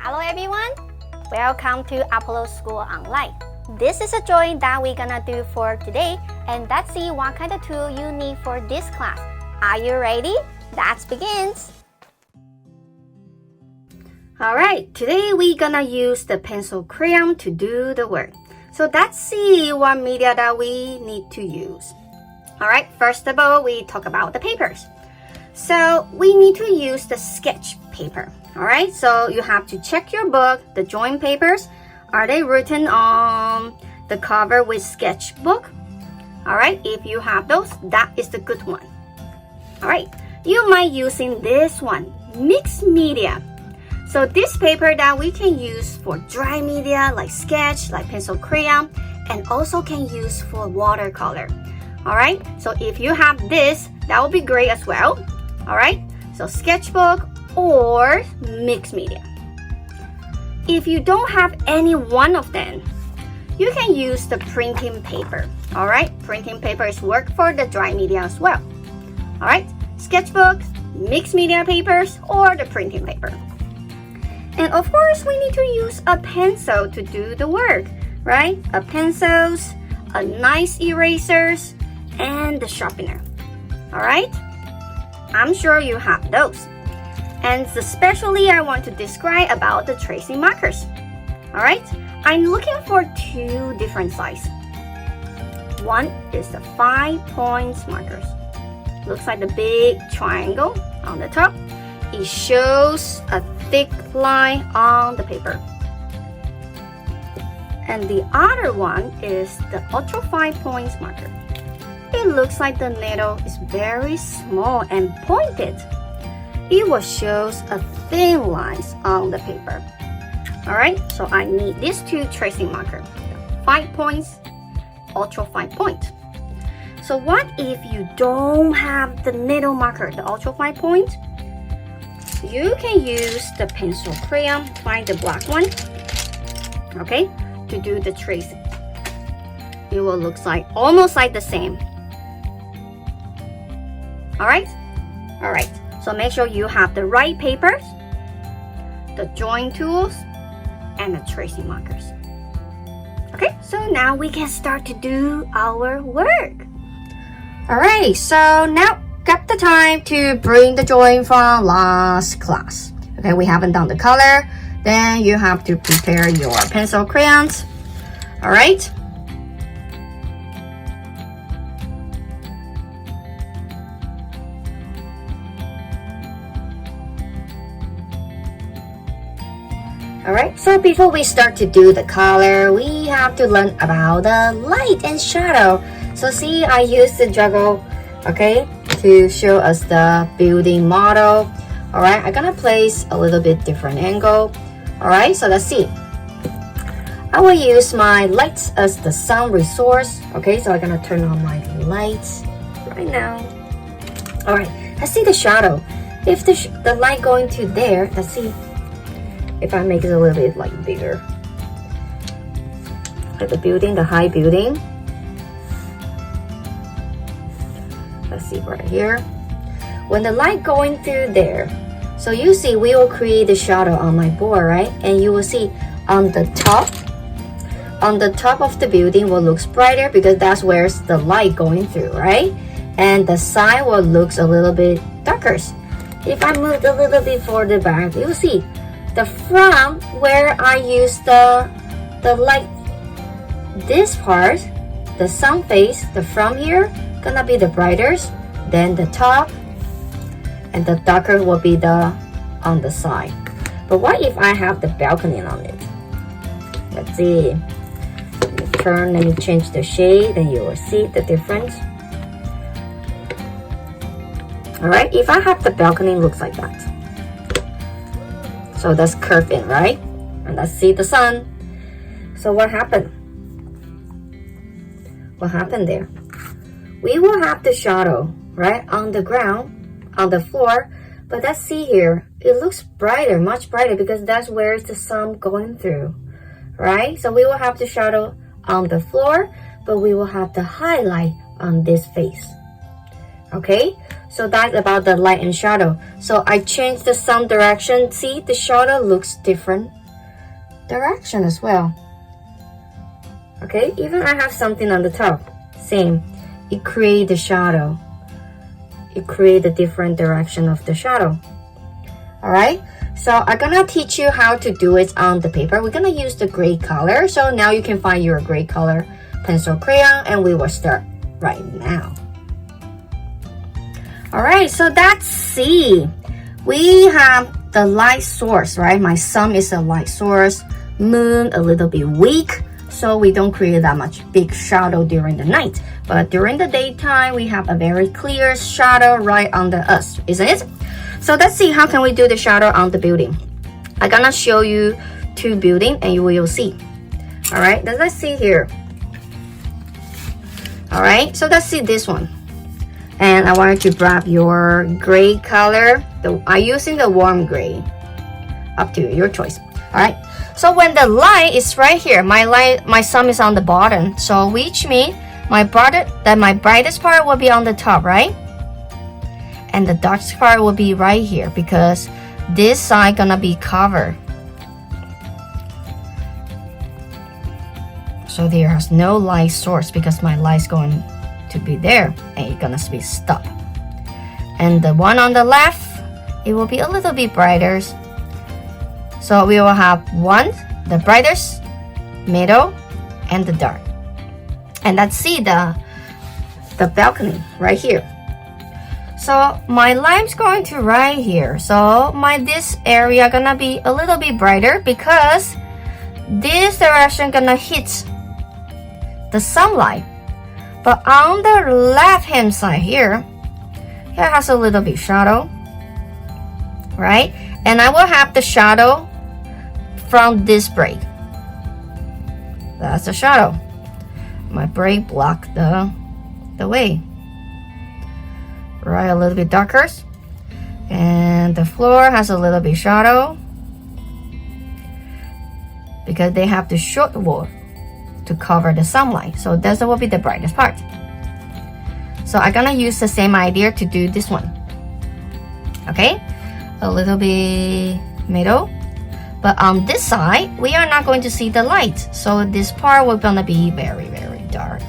Hello everyone, welcome to Apollo School Online. This is a drawing that we're gonna do for today, and let's see what kind of tool you need for this class. Are you ready? Let's begin. Alright, today we're gonna use the pencil crayon to do the work. So let's see what media that we need to use. Alright, first of all, we talk about the papers. So we need to use the sketch paper. Alright, so you have to check your book, the drawing papers. Are they written on the cover with sketchbook? Alright, if you have those, that is the good one. Alright, you might using this one, mixed media. So this paper that we can use for dry media like sketch, like pencil crayon, and also can use for watercolor. Alright, so if you have this, that will be great as well. Alright, so sketchbook or mixed media. If you don't have any one of them, you can use the printing paper. Alright, printing papers work for the dry media as well. Alright, sketchbook, mixed media papers, or the printing paper. And of course, we need to use a pencil to do the work, right? A pencils, a nice erasers, and the sharpener. Alright? I'm sure you have those. And especially I want to describe about the tracing markers. Alright? I'm looking for two different sizes. One is the 5 points markers. Looks like the big triangle on the top. It shows a thick line on the paper. And the other one is the ultra 5 points marker. It looks like the needle is very small and pointed. It will show a thin lines on the paper. Alright, so I need these two tracing markers. 5 points, ultra 5 point. So what if you don't have the needle marker, the ultra 5 point? You can use the pencil crayon, find the black one, okay, to do the tracing. It will look like almost like the same. Alright? Alright, so make sure you have the right papers, the drawing tools, and the tracing markers. Okay, so now we can start to do our work. Alright, so now got the time to bring the drawing from last class. Okay, we haven't done the color. Then you have to prepare your pencil crayons. Alright. Alright, so before we start to do the color, we have to learn about the light and shadow. So see, I used the juggle, okay, to show us the building model. Alright, I'm gonna place a little bit different angle. Alright, so let's see. I will use my lights as the sun resource. Okay, so I'm gonna turn on my lights right now. Alright, let's see the shadow. If the light going to there, let's see if I make it a little bit like bigger. Like the building, the high building. Let's see right here. When the light going through there, so you see we will create the shadow on my board, right? And you will see on the top of the building will look brighter because that's where the light going through, right? And the side will looks a little bit darker. If I move a little bit further back, you will see the front where I use the light, this part, the sun face, the front here, gonna be the brightest, then the top, and the darker will be the on the side. But what if I have the balcony on it? Let's see. Let me change the shade, and you will see the difference. Alright, if I have the balcony, it looks like that. So that's curved in, right? And let's see the sun. So what happened? What happened there? We will have the shadow, right, on the ground, on the floor. But let's see here. It looks brighter, much brighter, because that's where the sun going through, right? So we will have the shadow on the floor, but we will have the highlight on this face. Okay, so that's about the light and shadow. So I changed the sun direction. See, the shadow looks different direction as well. Okay, even I have something on the top. Same, it creates the shadow. It creates a different direction of the shadow. Alright, so I'm gonna teach you how to do it on the paper. We're gonna use the gray color. So now you can find your gray color pencil crayon, and we will start right now. Alright, so that's C. We have the light source, right? My sun is a light source, moon a little bit weak, so we don't create that much big shadow during the night. But during the daytime, we have a very clear shadow right under us, isn't it? So let's see how can we do the shadow on the building. I'm gonna show you 2 buildings and you will see. Alright, let's see here. Alright, so let's see this one. And I want you to grab your gray color. I'm using the warm gray. Up to you, your choice. Alright, so when the light is right here, my sun is on the bottom. So which means my brightest part will be on the top, right? And the darkest part will be right here because this side gonna be covered. So there has no light source because my light's going to be there and it's gonna be stopped. And the one on the left, it will be a little bit brighter. So we will have one, the brightest, middle, and the dark. And let's see the balcony right here. So my light's going to right here. So this area gonna be a little bit brighter because this direction gonna hit the sunlight. But on the left hand side here, it has a little bit shadow, right? And I will have the shadow from this break. That's the shadow. My break blocked the way. Right, a little bit darker. And the floor has a little bit shadow because they have the short wall to cover the sunlight. So that will be the brightest part. So I'm gonna use the same idea to do this one. Okay, a little bit middle. But on this side, we are not going to see the light. So this part will gonna be very, very dark.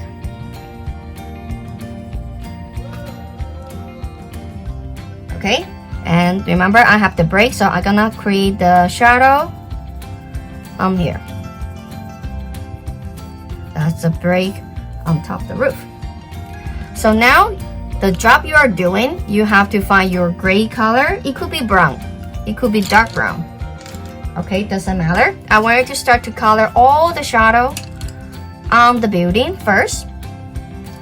Okay, and remember I have the break, so I'm gonna create the shadow on here. That's the break on top of the roof. So now the job you are doing, you have to find your gray color. It could be brown, it could be dark brown. Okay, doesn't matter. I want you to start to color all the shadow on the building first.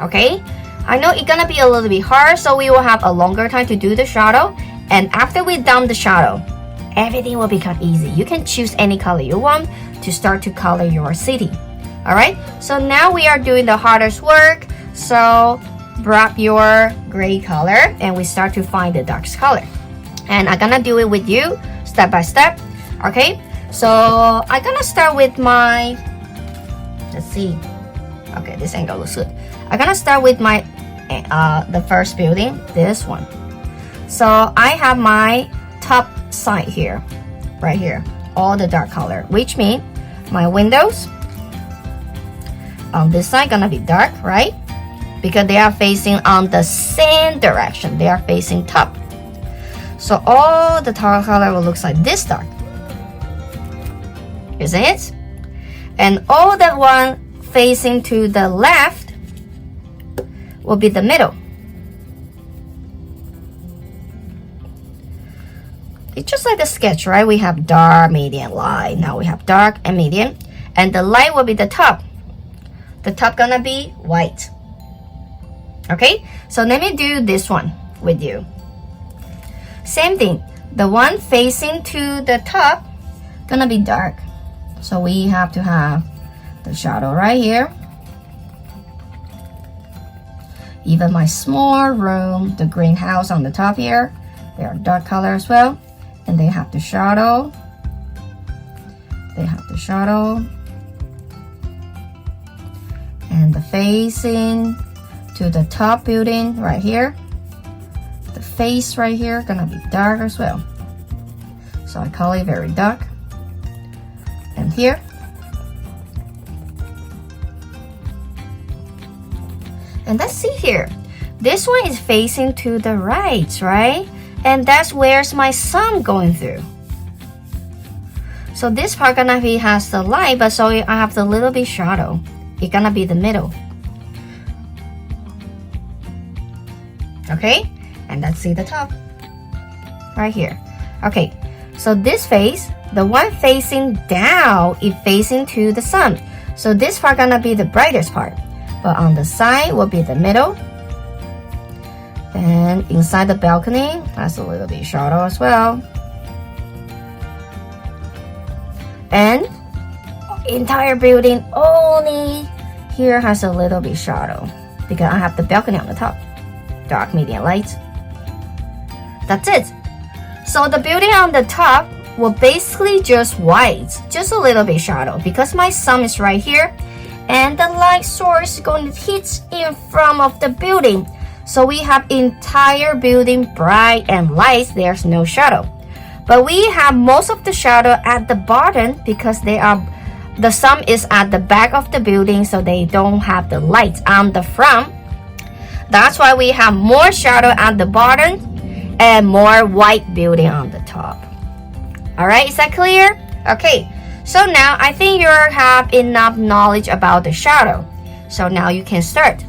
Okay, I know it's gonna be a little bit hard, so we will have a longer time to do the shadow. And after we done the shadow, everything will become easy. You can choose any color you want to start to color your city. Alright, so now we are doing the hardest work. So grab your gray color and we start to find the darkest color. And I'm gonna do it with you step by step. Okay, so I'm gonna start with my, let's see. Okay, this angle looks good. I'm gonna start with my the first building, this one. So I have my top side here, right here, all the dark color, which means my windows on this side gonna be dark, right? Because they are facing on the same direction. They are facing top. So all the dark color will look like this dark, isn't it? And all the one facing to the left will be the middle. It's just like the sketch, right? We have dark, medium, light. Now we have dark and medium. And the light will be the top. The top gonna be white. Okay, so let me do this one with you. Same thing. The one facing to the top gonna be dark. So we have to have the shadow right here. Even my small room, the greenhouse on the top here, they are dark color as well. And they have the shadow. They have the shadow. And the facing to the top building right here, face right here gonna be dark as well. So I call it very dark. And here. And let's see here. This one is facing to the right, right? And that's where's my sun going through. So this part gonna be has the light, but so I have the little bit shadow. It's gonna be the middle. Okay, and let's see the top. Right here. Okay, so this face, the one facing down, is facing to the sun. So this part gonna be the brightest part. But on the side will be the middle. And inside the balcony, has a little bit shadow as well. And entire building only here has a little bit shadow because I have the balcony on the top. Dark, medium, light. That's it. So the building on the top will basically just white, just a little bit shadow because my sun is right here and the light source is going to hit in front of the building. So we have entire building bright and light. There's no shadow. But we have most of the shadow at the bottom because the sun is at the back of the building, so they don't have the light on the front. That's why we have more shadow at the bottom and more white building on the top. Alright, is that clear? Okay, so now I think you have enough knowledge about the shadow. So now you can start.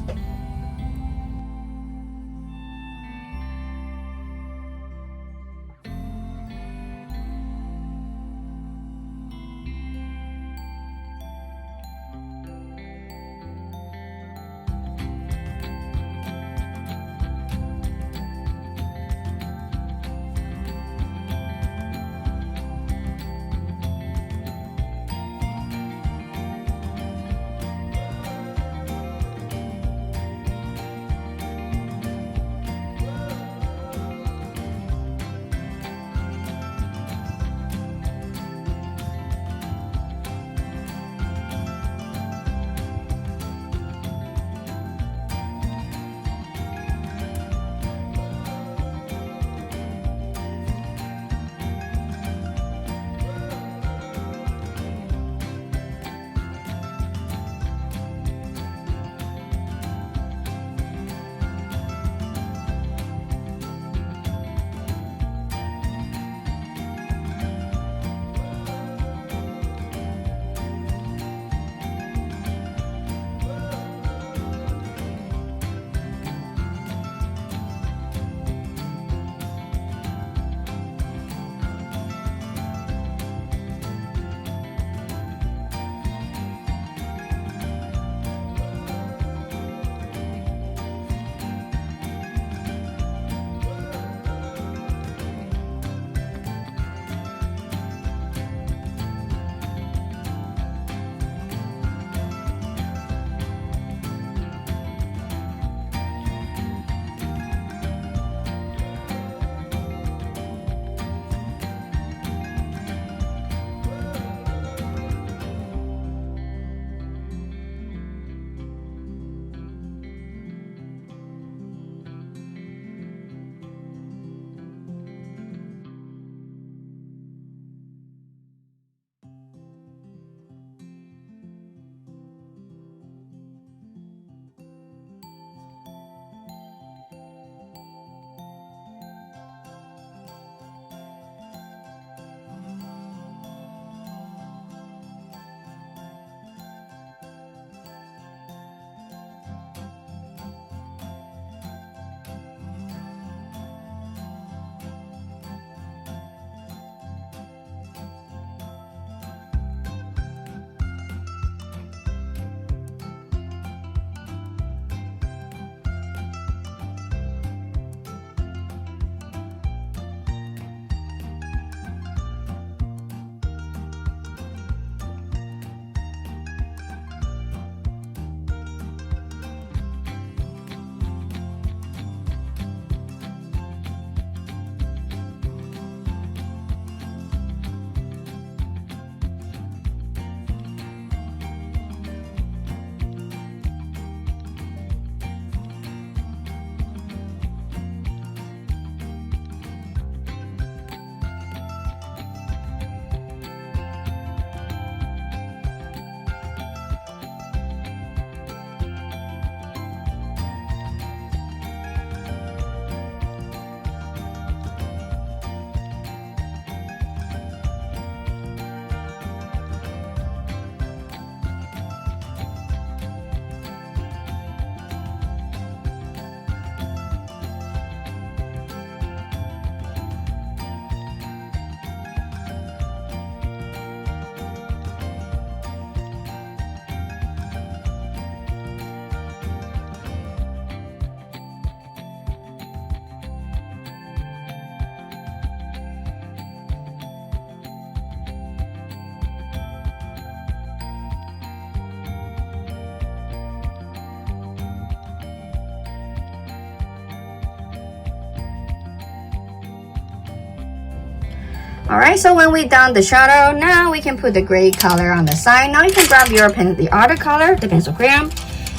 Alright, so when we're done the shadow, now we can put the gray color on the side. Now you can grab your pen, the other color, the pencil crayon.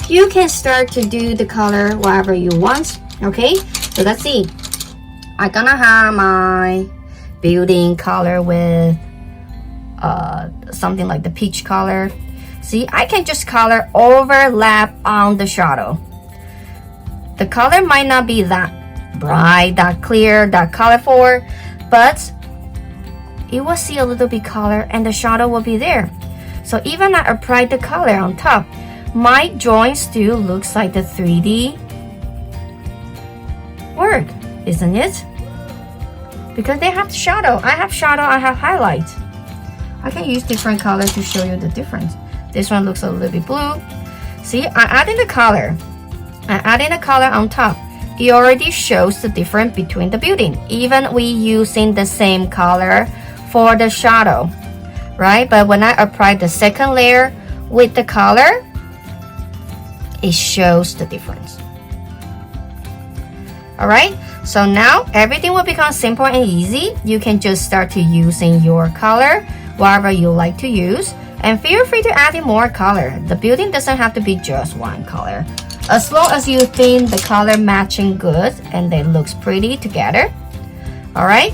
You can start to do the color whatever you want. Okay, so let's see. I'm gonna have my building color with something like the peach color. See, I can just color overlap on the shadow. The color might not be that bright, that clear, that colorful, but you will see a little bit color and the shadow will be there. So even I apply the color on top, my drawing still looks like the 3D work, isn't it? Because they have shadow. I have shadow, I have highlight. I can use different colors to show you the difference. This one looks a little bit blue. See, I added the color. I added a color on top. It already shows the difference between the building. Even we using the same color for the shadow, right? But when I apply the second layer with the color, it shows the difference. Alright, so now everything will become simple and easy. You can just start to using your color, whatever you like to use. And feel free to add in more color. The building doesn't have to be just one color. As long as you think the color matching good and they looks pretty together. Alright?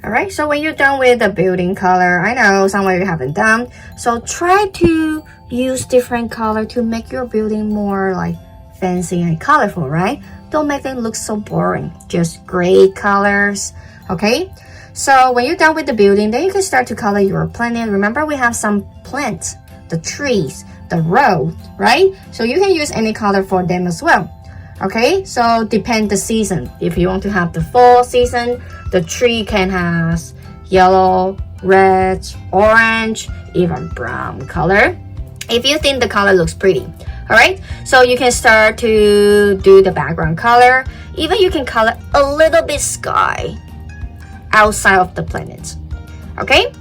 Alright, so when you're done with the building color, I know some of you haven't done, so try to use different color to make your building more like fancy and colorful, right? Don't make them look so boring. Just gray colors, okay? So when you're done with the building, then you can start to color your planet. Remember, we have some plants, the trees, the road, right? So you can use any color for them as well. Okay, so depend the season. If you want to have the fall season, the tree can have yellow, red, orange, even brown color. If you think the color looks pretty. Alright, so you can start to do the background color. Even you can color a little bit sky outside of the planet. Okay?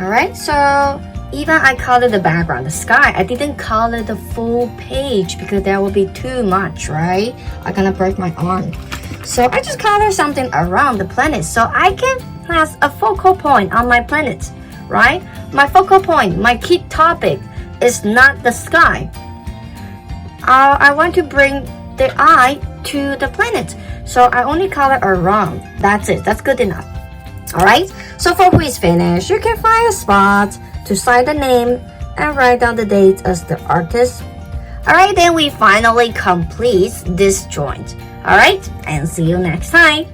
Alright, so even I colored the background, the sky, I didn't color the full page because that would be too much, right? I'm gonna break my arm. So I just color something around the planet so I can have a focal point on my planet, right? My focal point, my key topic is not the sky. I want to bring the eye to the planet, so I only color around. That's it. That's good enough. Alright, so for who is finished, you can find a spot to sign the name and write down the date as the artist. Alright, then we finally complete this joint. Alright, and see you next time.